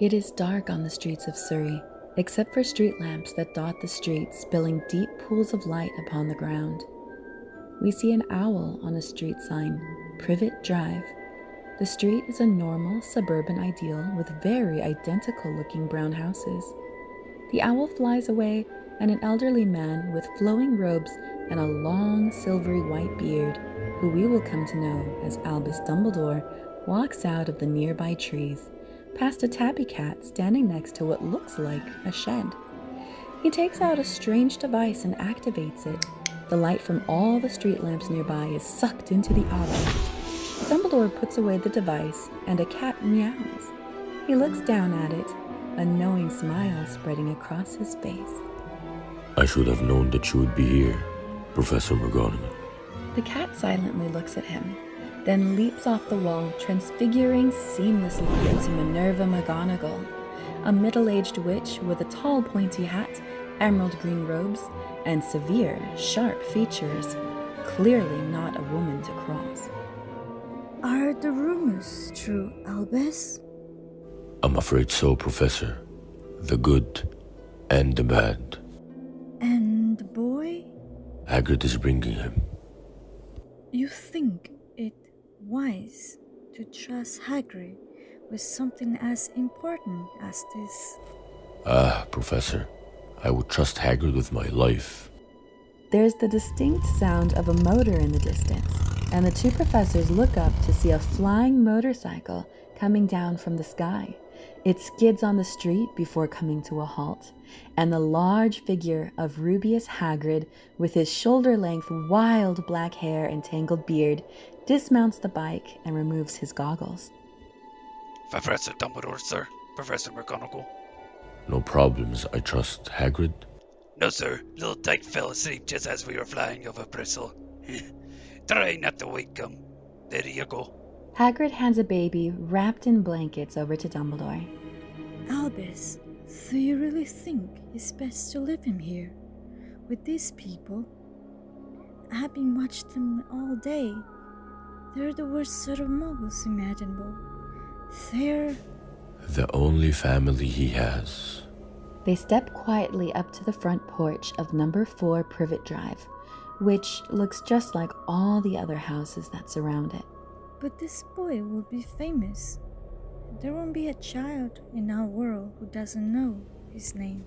It is dark on the streets of Surrey, except for street lamps that dot the streets, spilling deep pools of light upon the ground. We see an owl on a street sign, Privet Drive. The street is a normal suburban ideal with very identical looking brown houses. The owl flies away, and an elderly man with flowing robes and a long silvery white beard, who we will come to know as Albus Dumbledore, walks out of the nearby trees, past a tabby cat standing next to what looks like a shed. He takes out a strange device and activates it. The light from all the street lamps nearby is sucked into the object. Dumbledore puts away the device, and a cat meows. He looks down at it, a knowing smile spreading across his face. I should have known that you would be here, Professor McGonagall. The cat silently looks at him, then leaps off the wall, transfiguring seamlessly into Minerva McGonagall, a middle-aged witch with a tall pointy hat, emerald green robes, and severe, sharp features, clearly not a woman to cross. Are the rumors true, Albus? I'm afraid so, Professor. The good and the bad. And the boy? Hagrid is bringing him. You think it wise to trust Hagrid with something as important as this? Professor, I would trust Hagrid with my life. There's the distinct sound of a motor in the distance, and the two professors look up to see a flying motorcycle coming down from the sky. It skids on the street before coming to a halt, and the large figure of Rubeus Hagrid, with his shoulder-length wild black hair and tangled beard, dismounts the bike and removes his goggles. Professor Dumbledore, sir. Professor McGonagall. No problems, I trust Hagrid. No, sir. Little Dyke fell asleep just as we were flying over Bristol. Try not to wake him. There you go. Hagrid hands a baby wrapped in blankets over to Dumbledore. Albus, do you really think it's best to leave him here with these people? I have been watching them all day. They're the worst sort of muggles imaginable. They're The only family he has. They step quietly up to the front porch of number 4 Privet Drive, which looks just like all the other houses that surround it. But this boy will be famous. There won't be a child in our world who doesn't know his name.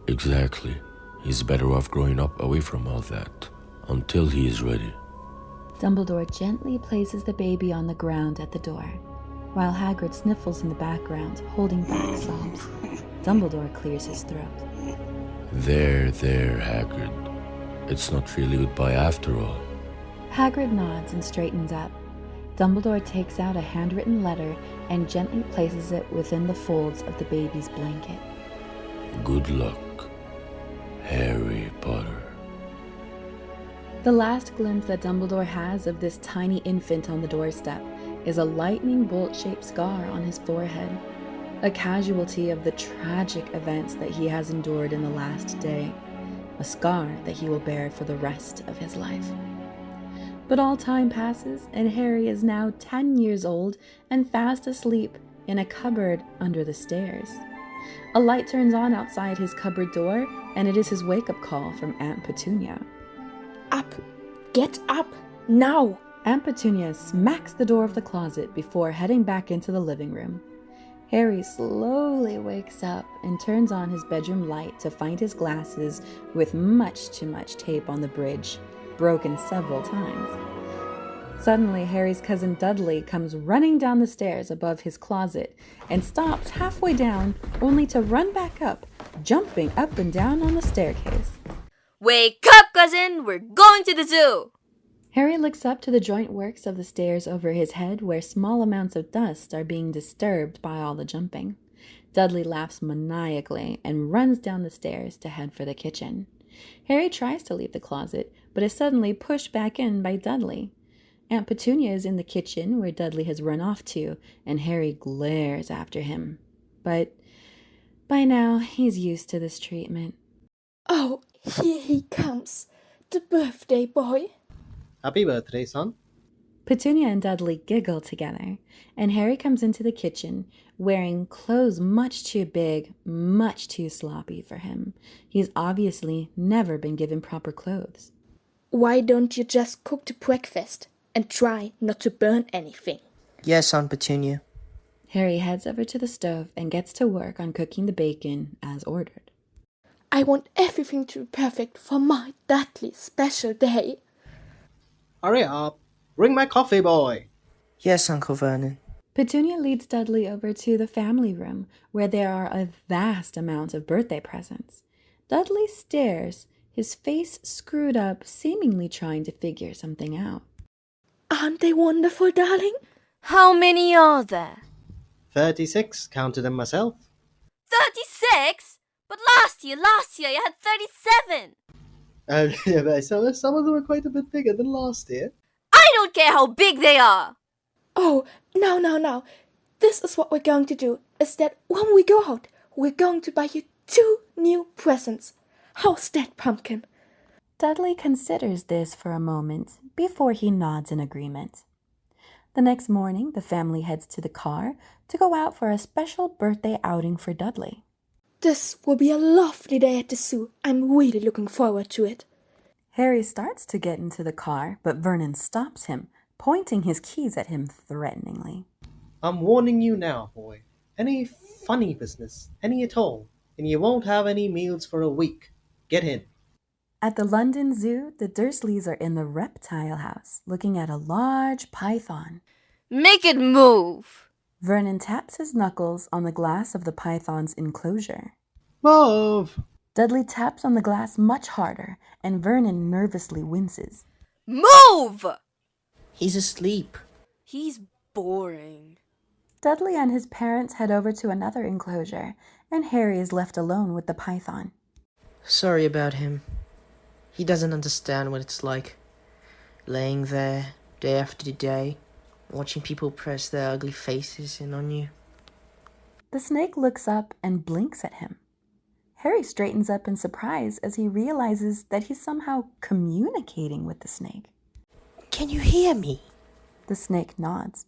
Exactly. He's better off growing up away from all that, until he is ready. Dumbledore gently places the baby on the ground at the door, while Hagrid sniffles in the background, holding back sobs. Dumbledore clears his throat. There, Hagrid. It's not really goodbye after all. Hagrid nods and straightens up. Dumbledore takes out a handwritten letter and gently places it within the folds of the baby's blanket. Good luck, Harry Potter. The last glimpse that Dumbledore has of this tiny infant on the doorstep is a lightning bolt-shaped scar on his forehead, a casualty of the tragic events that he has endured in the last day, a scar that he will bear for the rest of his life. But all time passes, and Harry is now 10 years old and fast asleep in a cupboard under the stairs. A light turns on outside his cupboard door, and it is his wake-up call from Aunt Petunia. Up! Get up! Now! Aunt Petunia smacks the door of the closet before heading back into the living room. Harry slowly wakes up and turns on his bedroom light to find his glasses with much too much tape on the bridge, broken several times. Suddenly, Harry's cousin Dudley comes running down the stairs above his closet and stops halfway down, only to run back up, jumping up and down on the staircase. Wake up, cousin! We're going to the zoo! Harry looks up to the joint works of the stairs over his head, where small amounts of dust are being disturbed by all the jumping. Dudley laughs maniacally and runs down the stairs to head for the kitchen. Harry tries to leave the closet, but is suddenly pushed back in by Dudley. Aunt Petunia is in the kitchen, where Dudley has run off to, and Harry glares after him. But by now, he's used to this treatment. Oh, here he comes, the birthday boy. Happy birthday, son. Petunia and Dudley giggle together, and Harry comes into the kitchen wearing clothes much too big, much too sloppy for him. He's obviously never been given proper clothes. Why don't you just cook the breakfast and try not to burn anything? Yes, Aunt Petunia. Harry heads over to the stove and gets to work on cooking the bacon as ordered. I want everything to be perfect for my Dudley's special day. Hurry up. Bring my coffee, boy. Yes, Uncle Vernon. Petunia leads Dudley over to the family room, where there are a vast amount of birthday presents. Dudley stares, his face screwed up, seemingly trying to figure something out. Aren't they wonderful, darling? How many are there? 36, counted them myself. 36? But last year you had 37. Yeah, but some of them are quite a bit bigger than last year. I don't care how big they are. Oh, no. This is what we're going to do, is that when we go out, we're going to buy you 2 new presents. How's that, Pumpkin? Dudley considers this for a moment before he nods in agreement. The next morning, the family heads to the car to go out for a special birthday outing for Dudley. This will be a lovely day at the zoo. I'm really looking forward to it. Harry starts to get into the car, but Vernon stops him, pointing his keys at him threateningly. I'm warning you now, boy. Any funny business, any at all, and you won't have any meals for a week. Get in. At the London Zoo, the Dursleys are in the reptile house, looking at a large python. Make it move. Vernon taps his knuckles on the glass of the python's enclosure. Move! Dudley taps on the glass much harder, and Vernon nervously winces. Move! He's asleep. He's boring. Dudley and his parents head over to another enclosure, and Harry is left alone with the python. Sorry about him. He doesn't understand what it's like. Laying there, day after day, watching people press their ugly faces in on you. The snake looks up and blinks at him. Harry straightens up in surprise as he realizes that he's somehow communicating with the snake. Can you hear me? The snake nods.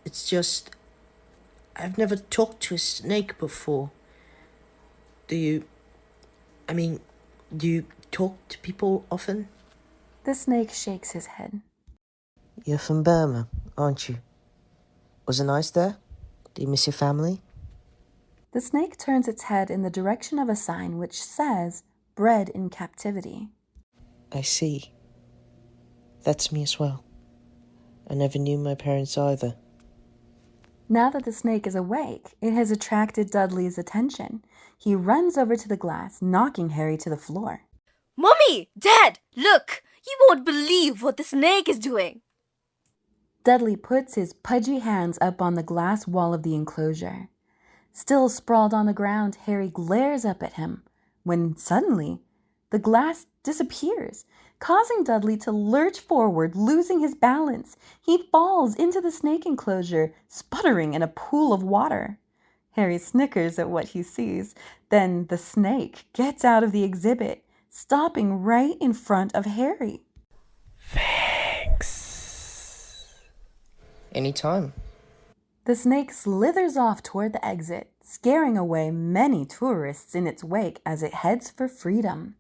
It's just, I've never talked to a snake before. Do you talk to people often? The snake shakes his head. You're from Burma, aren't you? Was it nice there? Do you miss your family? The snake turns its head in the direction of a sign which says, "Bred in captivity." I see. That's me as well. I never knew my parents either. Now that the snake is awake, it has attracted Dudley's attention. He runs over to the glass, knocking Harry to the floor. Mommy! Dad! Look! You won't believe what the snake is doing. Dudley puts his pudgy hands up on the glass wall of the enclosure. Still sprawled on the ground, Harry glares up at him, when suddenly the glass disappears, causing Dudley to lurch forward, losing his balance. He falls into the snake enclosure, sputtering in a pool of water. Harry snickers at what he sees. Then the snake gets out of the exhibit, stopping right in front of Harry. Thanks. Anytime. The snake slithers off toward the exit, scaring away many tourists in its wake as it heads for freedom.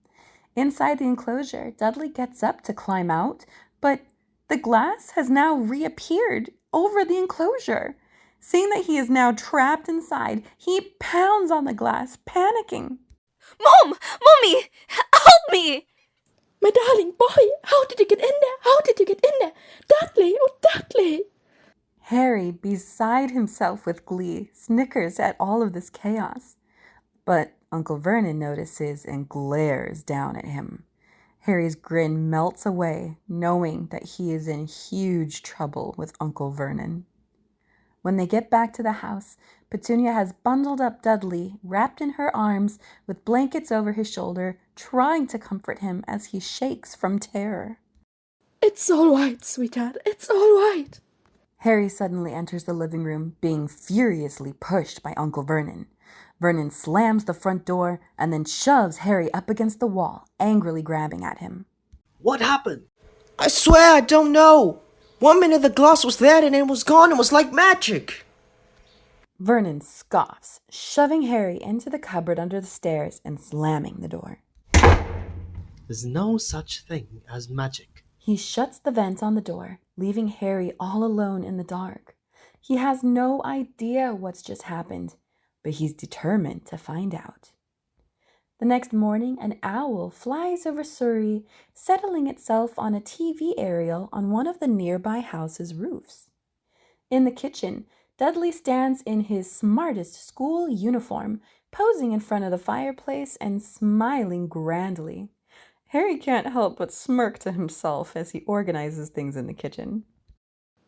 Inside the enclosure, Dudley gets up to climb out, but the glass has now reappeared over the enclosure. Seeing that he is now trapped inside, he pounds on the glass, panicking. Mom! Mommy! Help me! My darling boy, how did you get in there? How did you get in there? Dudley, oh Dudley! Harry, beside himself with glee, snickers at all of this chaos. But Uncle Vernon notices and glares down at him. Harry's grin melts away, knowing that he is in huge trouble with Uncle Vernon. When they get back to the house, Petunia has bundled up Dudley, wrapped in her arms, with blankets over his shoulder, trying to comfort him as he shakes from terror. It's all right, sweetheart. It's all right. Harry suddenly enters the living room, being furiously pushed by Uncle Vernon. Vernon slams the front door and then shoves Harry up against the wall, angrily grabbing at him. What happened? I swear I don't know. 1 minute the glass was there and it was gone. It was like magic. Vernon scoffs, shoving Harry into the cupboard under the stairs and slamming the door. There's no such thing as magic. He shuts the vent on the door, leaving Harry all alone in the dark. He has no idea what's just happened, but he's determined to find out. The next morning, an owl flies over Surrey, settling itself on a TV aerial on one of the nearby house's roofs. In the kitchen, Dudley stands in his smartest school uniform, posing in front of the fireplace and smiling grandly. Harry can't help but smirk to himself as he organizes things in the kitchen.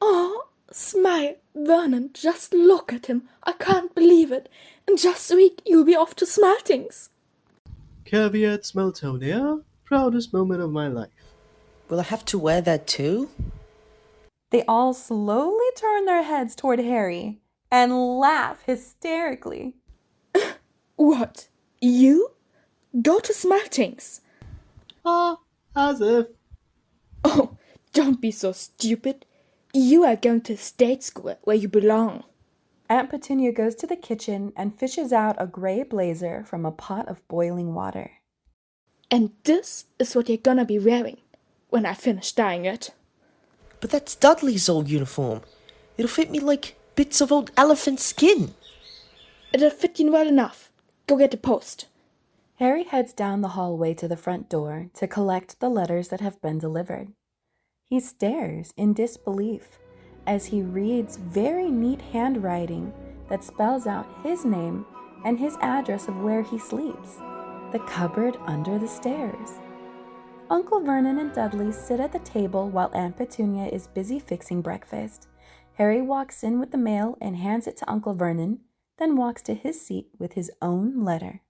Oh, smile, Vernon, just look at him. I can't believe it. In just a week, you'll be off to Smartings. Caveat Smeltonia, proudest moment of my life. Will I have to wear that too? They all slowly turn their heads toward Harry and laugh hysterically. What? You? Go to Smartings? Ah, as if. Oh, don't be so stupid. You are going to state school where you belong. Aunt Petunia goes to the kitchen and fishes out a gray blazer from a pot of boiling water. And this is what you're gonna be wearing when I finish dyeing it. But that's Dudley's old uniform. It'll fit me like bits of old elephant skin. It'll fit you well enough. Go get the post. Harry heads down the hallway to the front door to collect the letters that have been delivered. He stares in disbelief as he reads very neat handwriting that spells out his name and his address of where he sleeps, the cupboard under the stairs. Uncle Vernon and Dudley sit at the table while Aunt Petunia is busy fixing breakfast. Harry walks in with the mail and hands it to Uncle Vernon, then walks to his seat with his own letter.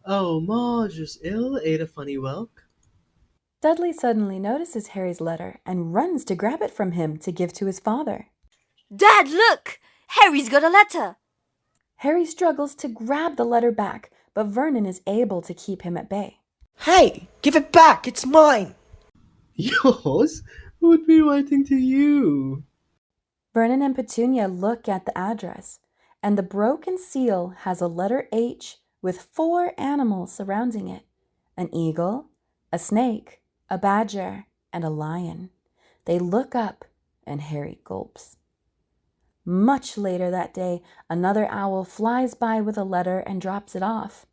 Oh, Marge is ill, ate a funny whelk. Dudley suddenly notices Harry's letter and runs to grab it from him to give to his father. Dad, look! Harry's got a letter! Harry struggles to grab the letter back, but Vernon is able to keep him at bay. Hey, give it back. It's mine. Yours? Who would be writing to you? Vernon and Petunia look at the address, and the broken seal has a letter H with 4 animals surrounding it: an eagle, a snake, a badger, and a lion. They look up, and Harry gulps. Much later that day, another owl flies by with a letter and drops it off.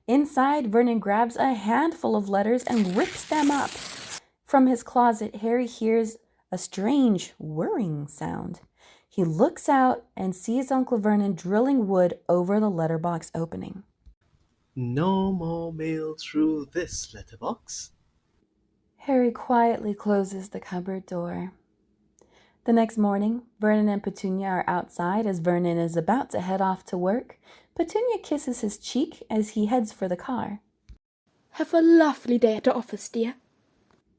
Inside, Vernon grabs a handful of letters and rips them up. From his closet, Harry hears a strange whirring sound. He looks out and sees Uncle Vernon drilling wood over the letterbox opening. No more mail through this letterbox. Harry quietly closes the cupboard door. The next morning, Vernon and Petunia are outside as Vernon is about to head off to work. Petunia kisses his cheek as he heads for the car. Have a lovely day at the office, dear.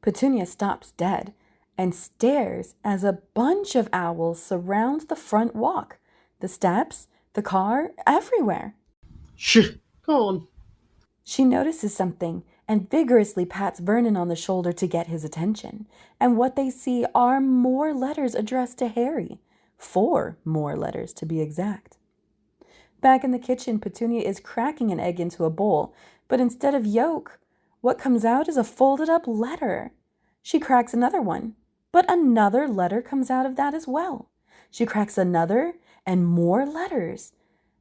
Petunia stops dead and stares as a bunch of owls surround the front walk, the steps, the car, everywhere. Shh, go on. She notices something and vigorously pats Vernon on the shoulder to get his attention. And what they see are more letters addressed to Harry. 4 more letters, to be exact. Back in the kitchen, Petunia is cracking an egg into a bowl, but instead of yolk, what comes out is a folded up letter. She cracks another one, but another letter comes out of that as well. She cracks another and more letters.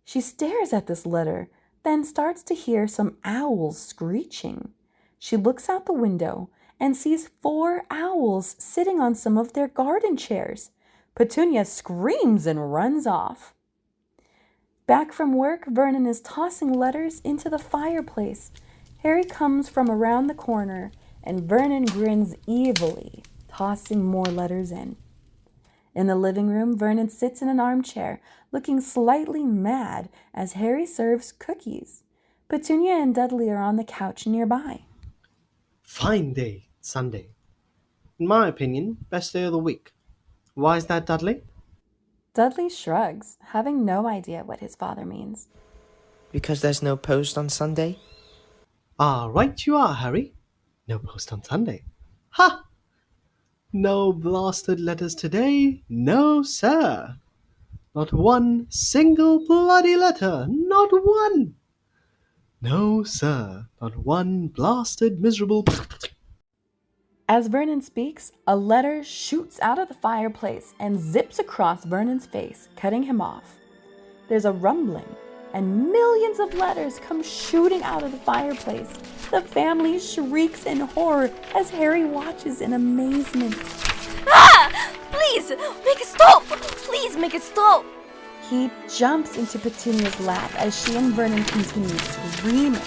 She stares at this letter, then starts to hear some owls screeching. She looks out the window and sees 4 owls sitting on some of their garden chairs. Petunia screams and runs off. Back from work, Vernon is tossing letters into the fireplace. Harry comes from around the corner, and Vernon grins evilly, tossing more letters in. In the living room, Vernon sits in an armchair, looking slightly mad as Harry serves cookies. Petunia and Dudley are on the couch nearby. Fine day, Sunday. In my opinion, best day of the week. Why is that, Dudley? Dudley shrugs, having no idea what his father means. Because there's no post on Sunday? Ah, right you are, Harry. No post on Sunday. Ha! No blasted letters today, no sir. Not one single bloody letter, not one. No sir, not one blasted miserable. As Vernon speaks, a letter shoots out of the fireplace and zips across Vernon's face, cutting him off. There's a rumbling, and millions of letters come shooting out of the fireplace. The family shrieks in horror as Harry watches in amazement. Ah! Please, make it stop! Please make it stop! He jumps into Petunia's lap as she and Vernon continue screaming.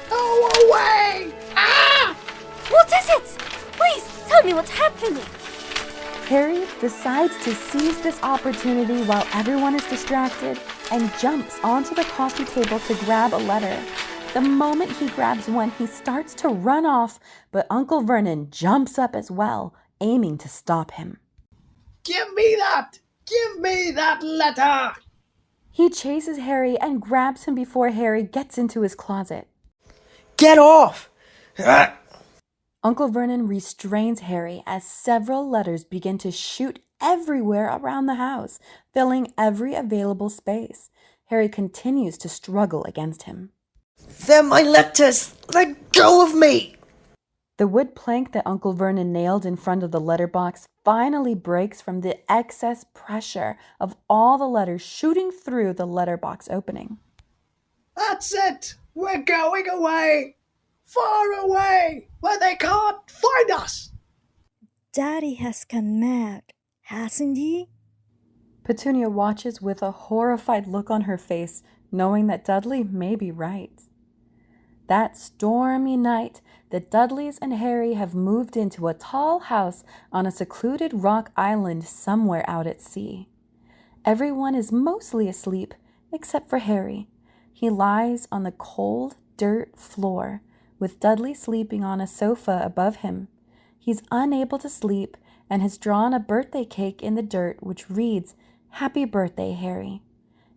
Go away! Ah! What is it? Please, tell me what's happening. Harry decides to seize this opportunity while everyone is distracted and jumps onto the coffee table to grab a letter. The moment he grabs one, he starts to run off, but Uncle Vernon jumps up as well, aiming to stop him. Give me that! Give me that letter! He chases Harry and grabs him before Harry gets into his closet. Get off! Uncle Vernon restrains Harry as several letters begin to shoot everywhere around the house, filling every available space. Harry continues to struggle against him. They're my letters! Let go of me! The wood plank that Uncle Vernon nailed in front of the letterbox finally breaks from the excess pressure of all the letters shooting through the letterbox opening. That's it! We're going away! Far away! Where they can't find us! Daddy has gone mad, hasn't he? Petunia watches with a horrified look on her face, knowing that Dudley may be right. That stormy night, the Dudleys and Harry have moved into a tall house on a secluded rock island somewhere out at sea. Everyone is mostly asleep, except for Harry. He lies on the cold dirt floor, with Dudley sleeping on a sofa above him. He's unable to sleep and has drawn a birthday cake in the dirt which reads, "Happy birthday, Harry."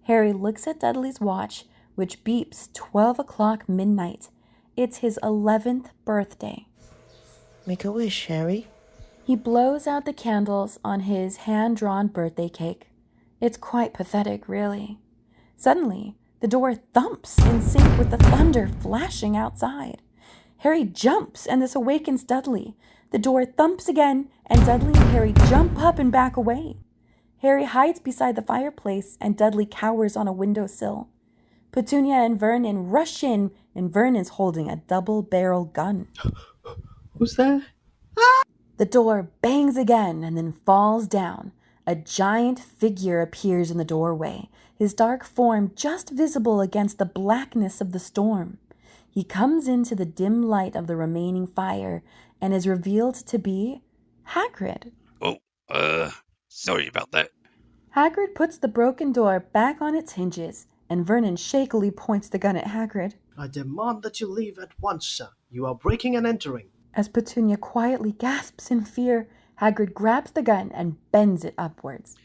Harry looks at Dudley's watch, which beeps 12 o'clock midnight. It's his 11th birthday. Make a wish, Harry. He blows out the candles on his hand-drawn birthday cake. It's quite pathetic, really. Suddenly, the door thumps in sync with the thunder flashing outside. Harry jumps, and this awakens Dudley. The door thumps again, and Dudley and Harry jump up and back away. Harry hides beside the fireplace, and Dudley cowers on a windowsill. Petunia and Vernon rush in, and Vernon's holding a double-barrel gun. Who's there? The door bangs again and then falls down. A giant figure appears in the doorway, his dark form just visible against the blackness of the storm. He comes into the dim light of the remaining fire and is revealed to be Hagrid. Sorry about that. Hagrid puts the broken door back on its hinges, and Vernon shakily points the gun at Hagrid. I demand that you leave at once, sir. You are breaking and entering. As Petunia quietly gasps in fear, Hagrid grabs the gun and bends it upwards.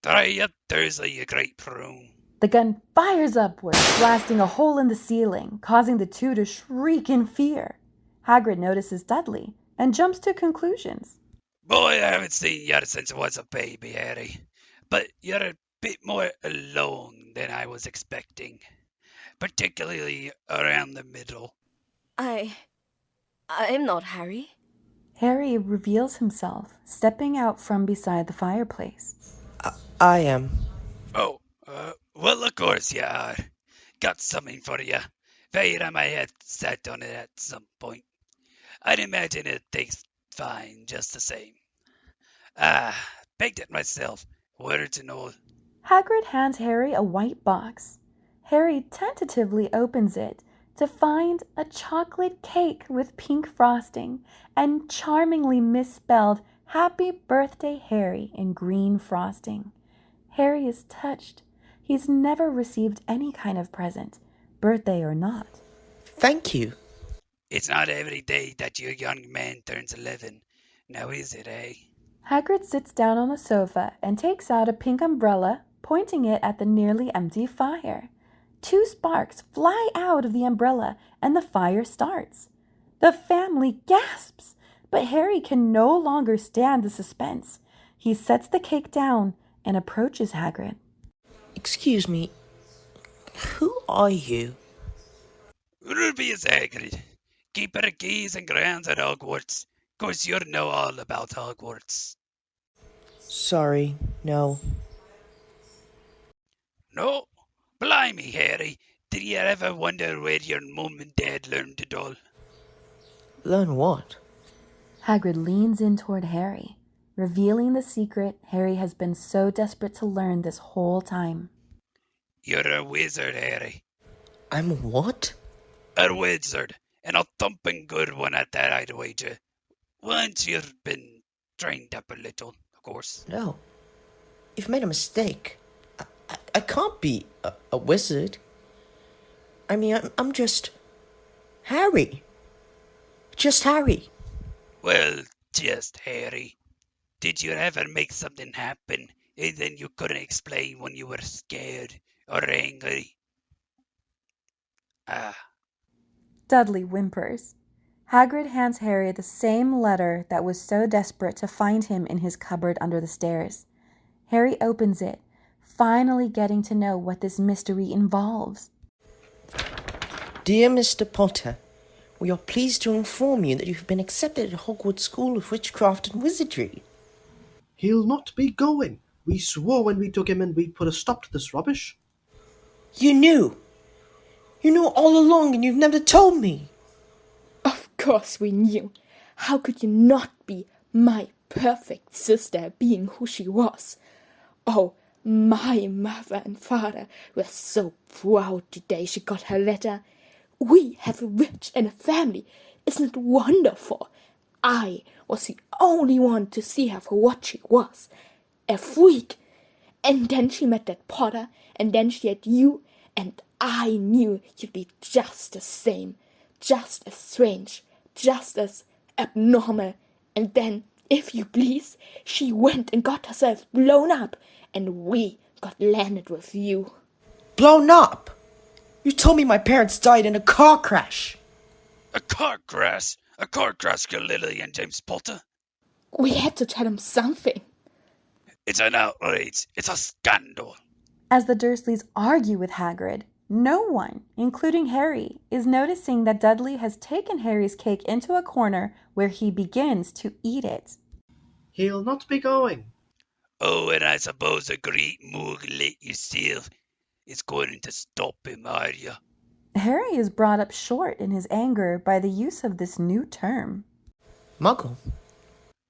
Try up, Dursley, you great prune. The gun fires upwards, blasting a hole in the ceiling, causing the two to shriek in fear. Hagrid notices Dudley and jumps to conclusions. Boy, I haven't seen you since I was a baby, Harry. But you're a bit more alone than I was expecting. Particularly around the middle. I'm not Harry. Harry reveals himself, stepping out from beside the fireplace. I am. Oh, well, of course you are. Got something for you. Figured I might have sat on it at some point. I'd imagine it tastes fine just the same. Baked it myself. Whether to know. Hagrid hands Harry a white box. Harry tentatively opens it to find a chocolate cake with pink frosting and charmingly misspelled "Happy Birthday, Harry" in green frosting. Harry is touched. He's never received any kind of present, birthday or not. Thank you. It's not every day that your young man turns 11. Now is it, eh? Hagrid sits down on the sofa and takes out a pink umbrella, pointing it at the nearly empty fire. 2 sparks fly out of the umbrella and the fire starts. The family gasps, but But Harry can no longer stand the suspense. He sets the cake down and approaches Hagrid. Excuse me, who are you? Rubius Hagrid, keeper of keys and grounds at Hogwarts. Course you know all about Hogwarts. Sorry, no. No? Blimey, Harry, did you ever wonder where your mum and dad learned it all? Learn what? Hagrid leans in toward Harry, revealing the secret Harry has been so desperate to learn this whole time. You're a wizard, Harry. I'm what? A wizard, and a thumping good one at that, I'd wager. Once you've been trained up a little, of course. No. You've made a mistake. I can't be a wizard. I mean, I'm just Harry. Just Harry. Well, just Harry. Did you ever make something happen and then you couldn't explain when you were scared or angry? Dudley whimpers. Hagrid hands Harry the same letter that was so desperate to find him in his cupboard under the stairs. Harry opens it, finally getting to know what this mystery involves. Dear Mr. Potter, we are pleased to inform you that you've been accepted at Hogwarts School of Witchcraft and Wizardry. He'll not be going. We swore when we took him in we'd put a stop to this rubbish. You knew! You knew all along and you've never told me! Of course we knew. How could you not be my perfect sister, being who she was? Oh, my mother and father were so proud the day she got her letter. We have a witch in a family. Isn't it wonderful? I was the only one to see her for what she was. A freak. And then she met that Potter, and then she had you, and I knew you'd be just the same, just as strange, just as abnormal. And then, if you please, she went and got herself blown up, and we got landed with you. Blown up? You told me my parents died in a car crash. A car crash? A car crash killed Lily and James Potter? We had to tell them something. It's an outrage. It's a scandal. As the Dursleys argue with Hagrid, no one, including Harry, is noticing that Dudley has taken Harry's cake into a corner where he begins to eat it. He'll not be going. Oh, and I suppose a great Morg like yourself is going to stop him, are you? Harry is brought up short in his anger by the use of this new term. Muggle?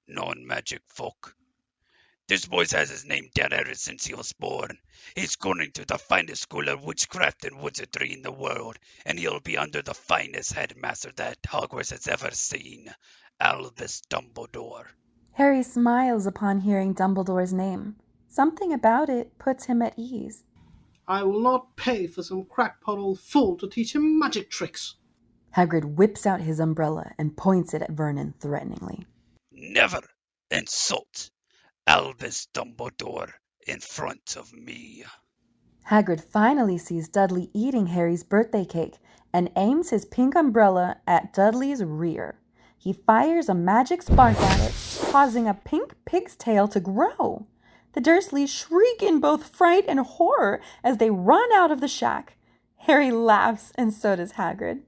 Non-magic folk. This boy has his name down ever since he was born. He's going to the finest school of witchcraft and wizardry in the world, and he'll be under the finest headmaster that Hogwarts has ever seen, Albus Dumbledore. Harry smiles upon hearing Dumbledore's name. Something about it puts him at ease. I will not pay for some crackpot old fool to teach him magic tricks. Hagrid whips out his umbrella and points it at Vernon threateningly. Never insult Albus Dumbledore in front of me. Hagrid finally sees Dudley eating Harry's birthday cake and aims his pink umbrella at Dudley's rear. He fires a magic spark at it, causing a pink pig's tail to grow. The Dursleys shriek in both fright and horror as they run out of the shack. Harry laughs, and so does Hagrid.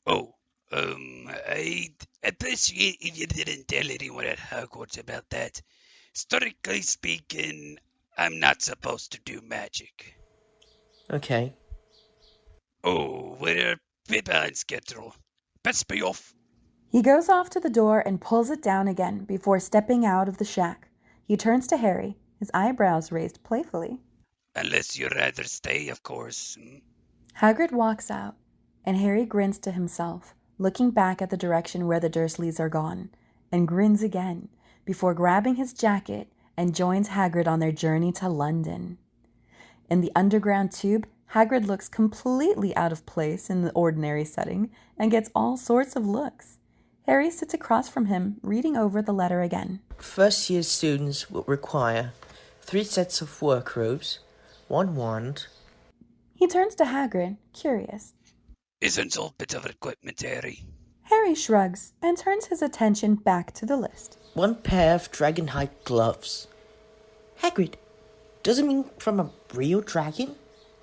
Oh, I'd appreciate if you didn't tell anyone at Hogwarts about that. Strictly speaking, I'm not supposed to do magic. Okay. Oh, we're a bit behind schedule. Best be off. He goes off to the door and pulls it down again before stepping out of the shack. He turns to Harry, his eyebrows raised playfully. Unless you'd rather stay, of course. Hagrid walks out, and Harry grins to himself, looking back at the direction where the Dursleys are gone, and grins again, before grabbing his jacket and joins Hagrid on their journey to London. In the underground tube, Hagrid looks completely out of place in the ordinary setting and gets all sorts of looks. Harry sits across from him, reading over the letter again. First-year students will require 3 sets of work robes, 1 wand. He turns to Hagrid, curious. Isn't all bit of equipment, Harry? Harry shrugs and turns his attention back to the list. One pair of dragon-hide gloves. Hagrid, does it mean from a real dragon?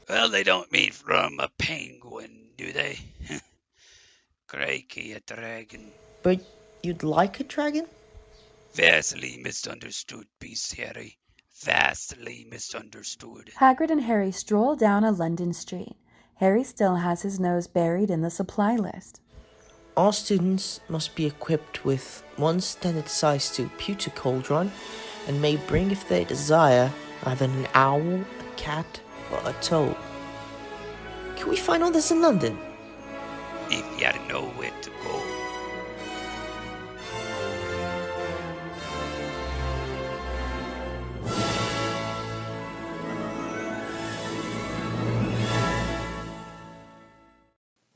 Well, they don't mean from a penguin, do they? Crikey, a dragon. But you'd like a dragon? Vastly misunderstood, Beast Harry. Vastly misunderstood. Hagrid and Harry stroll down a London street. Harry still has his nose buried in the supply list. All students must be equipped with one standard-sized pewter cauldron and may bring, if they desire, either an owl, a cat, or a toad. Can we find all this in London? If you had nowhere to go.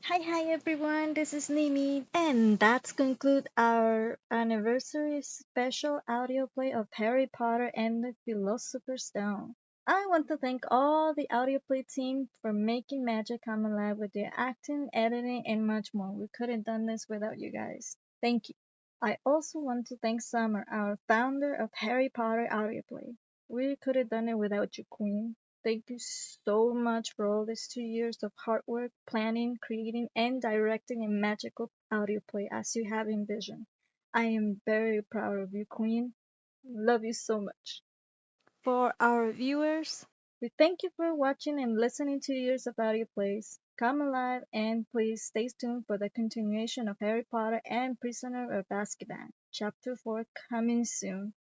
Hi everyone, this is Nimmy, and that's conclude our anniversary special audio play of Harry Potter and the Philosopher's Stone. I want to thank all the audio play team for making magic come alive with their acting, editing, and much more. We couldn't done this without you guys. Thank you. I also want to thank Summer, our founder of Harry Potter audio play. We could have done it without you, Queen. Thank you so much for all these 2 years of hard work, planning, creating, and directing a magical audio play as you have envisioned. I am very proud of you, Queen. Love you so much. For our viewers, we thank you for watching and listening to years of audio plays. Come alive and please stay tuned for the continuation of Harry Potter and Prisoner of Azkaban, Chapter 4 coming soon.